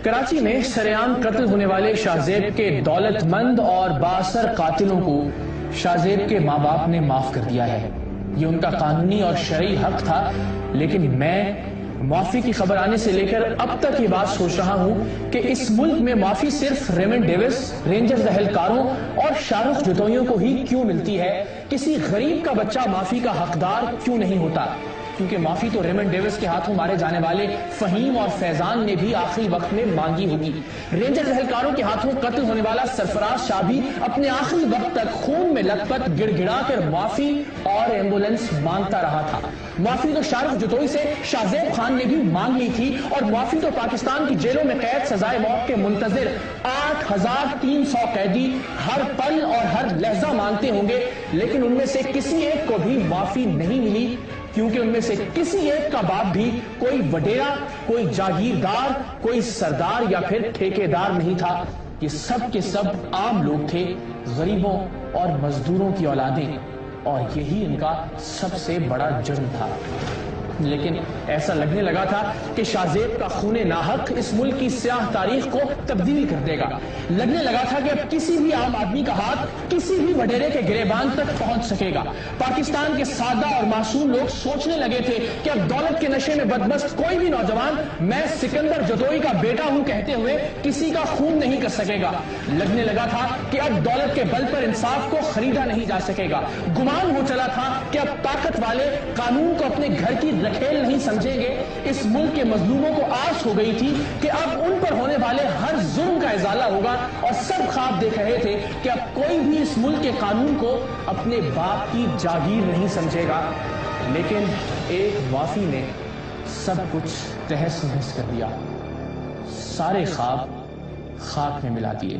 کراچی میں سرعام قتل ہونے والے شاہزیب کے دولت مند اور بااثر قاتلوں کو شاہزیب کے ماں باپ نے معاف کر دیا ہے۔ یہ ان کا قانونی اور شرعی حق تھا، لیکن میں معافی کی خبر آنے سے لے کر اب تک یہ بات سوچ رہا ہوں کہ اس ملک میں معافی صرف ریمنڈ ڈیوس، رینجرز اہلکاروں اور شاہ رخ جوتوئیوں کو ہی کیوں ملتی ہے؟ کسی غریب کا بچہ معافی کا حقدار کیوں نہیں ہوتا؟ کیونکہ معافی تو ریمنڈ ڈیوس کے ہاتھوں مارے جانے والے فہیم اور فیضان نے بھی آخری وقت میں مانگی ہوگی۔ رینجرز اہلکاروں کے ہاتھوں قتل ہونے والا سرفراز شاہ بھی اپنے آخری وقت تک خون میں لت پت گڑ گڑا کر معافی اور ایمبولینس مانگتا رہا تھا۔ معافی تو شاہ رخ جوتوئی سے شاہزیب خان نے بھی مانگ لی تھی، اور معافی تو پاکستان کی جیلوں میں قید سزائے موت کے منتظر 8300 قیدی ہر پل اور ہر لحظہ مانگتے ہوں گے، لیکن ان میں سے کسی ایک کو بھی معافی نہیں ملی، کیونکہ ان میں سے کسی ایک کا باپ بھی کوئی وڈیرا، کوئی جاگیردار، کوئی سردار یا پھر ٹھیکیدار نہیں تھا۔ یہ سب کے سب عام لوگ تھے، غریبوں اور مزدوروں کی اولادیں، اور یہی ان کا سب سے بڑا جرم تھا۔ لیکن ایسا لگنے لگا تھا کہ شاہزیب کا خون ناحق اس ملک کی سیاہ تاریخ کو تبدیل کر دے گا۔ لگنے لگا تھا کہ اب کسی بھی عام آدمی کا ہاتھ کسی بھی وڈیرے کے گریبان تک پہنچ سکے گا۔ پاکستان کے سادہ اور معصوم لوگ سوچنے لگے تھے کہ اب دولت کے نشے میں بدمست کوئی بھی نوجوان میں سکندر جوتوئی کا بیٹا ہوں کہتے ہوئے کسی کا خون نہیں کر سکے گا۔ لگنے لگا تھا کہ اب دولت کے بل پر انصاف کو خریدا نہیں جا سکے گا۔ گمان ہو چلا تھا کہ اب طاقت والے قانون کو اپنے گھر کی کھیل نہیں سمجھیں گے۔ اس ملک کے مظلوموں کو آس ہو گئی تھی کہ اب ان پر ہونے والے ہر ظلم کا ازالہ ہوگا، اور سب خواب دیکھ رہے تھے کہ اب کوئی بھی اس ملک کے قانون کو اپنے باپ کی جاگیر نہیں سمجھے گا۔ لیکن ایک معافی نے سب کچھ تہس نہس کر دیا، سارے خواب خاک میں ملا دیے۔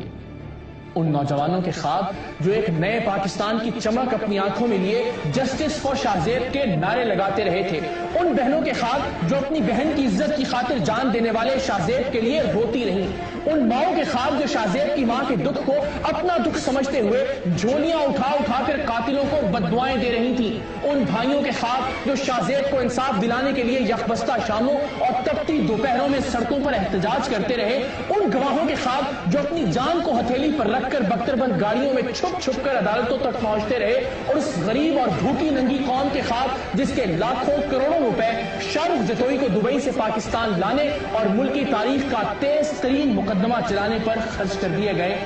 ان نوجوانوں کے خواب جو ایک نئے پاکستان کی چمک اپنی آنکھوں میں لیے جسٹس فار شاہزیب کے نعرے لگاتے رہے تھے، ان بہنوں کے خواب جو اپنی بہن کی عزت کی خاطر جان دینے والے شاہزیب کے لیے روتی رہیں، ان ماؤں کے خواب جو شاہزیب کی ماں کے دکھ کو اپنا دکھ سمجھتے ہوئے جھولیاں اٹھا اٹھا کر قاتلوں کو بددعائیں دے رہی تھیں، ان بھائیوں کے خواب جو شاہزیب کو انصاف دلانے کے لیے یکبستہ شاموں اور تپتی دوپہروں میں سڑکوں پر احتجاج کرتے رہے، ان گواہوں کے خواب جو اپنی جان کو ہتھیلی پر رکھ کر بختر بند گاڑیوں میں چھپ چھپ کر عدالتوں تک پہنچتے رہے، اور اس غریب اور بھوکی ننگی قوم کے خواب جس کے لاکھوں کروڑوں روپے شاہ رخ جوتوئی کو دبئی سے پاکستان لانے اور ملکی تاریخ کا تیز ترین مقدمہ چلانے پر خرچ کر دیے گئے۔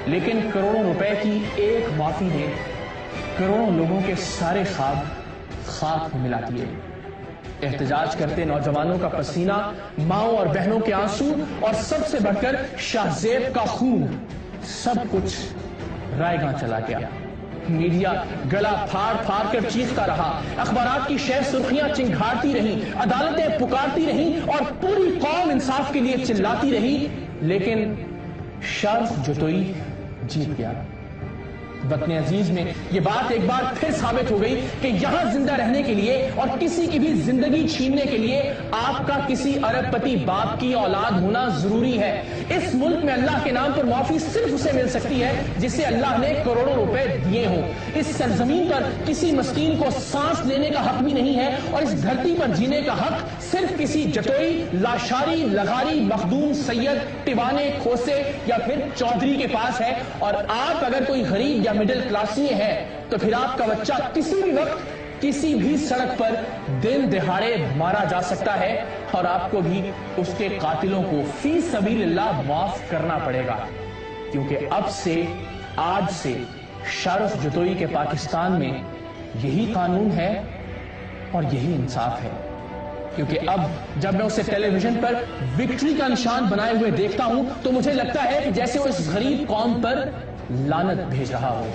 لیکن کروڑوں روپے کی ایک معافی نے کروڑوں لوگوں کے سارے خواب خاک میں ملا دیے۔ احتجاج کرتے نوجوانوں کا پسینہ، ماؤں اور بہنوں کے آنسو، اور سب سے بڑھ کر شاہزیب کا خون، سب کچھ رائے گاں چلا گیا۔ میڈیا گلا پھاڑ پھاڑ کر چیختا رہا، اخبارات کی شہ سرخیاں چنگھاڑتی رہیں، عدالتیں پکارتی رہیں، اور پوری قوم انصاف کے لیے چلاتی رہی، لیکن شاہ رخ جوتوئی جیت گیا۔ وطن عزیز میں یہ بات ایک بار پھر ثابت ہو گئی کہ یہاں زندہ رہنے کے لیے اور کسی کی بھی زندگی چھیننے کے لیے آپ کا کسی ارب پتی باپ کی اولاد ہونا ضروری ہے۔ اس ملک میں اللہ کے نام پر معافی صرف اسے مل سکتی ہے جسے اللہ نے کروڑوں روپے دیے ہوں۔ اس سرزمین پر کسی مسکین کو سانس لینے کا حق بھی نہیں ہے، اور اس دھرتی پر جینے کا حق صرف کسی جتوئی، لاشاری، لغاری، مخدوم، سید، ٹوانے، کھوسے یا پھر چودھری کے پاس ہے۔ اور آپ اگر کوئی غریب یا مڈل کلاسی ہے تو پھر آپ کا بچہ کسی بھی وقت کسی بھی سڑک پر دن دہاڑے مارا جا سکتا ہے، اور آپ کو بھی اس کے قاتلوں کو فی سبیل اللہ معاف کرنا پڑے گا، کیونکہ اب سے، آج سے شاہ رخ جوتوئی کے پاکستان میں یہی قانون ہے اور یہی انصاف ہے۔ کیونکہ اب جب میں اسے ٹیلی ویژن پر وکٹری کا نشان بنائے ہوئے دیکھتا ہوں تو مجھے لگتا ہے کہ جیسے وہ اس غریب قوم پر لعنت بھیج رہا ہو۔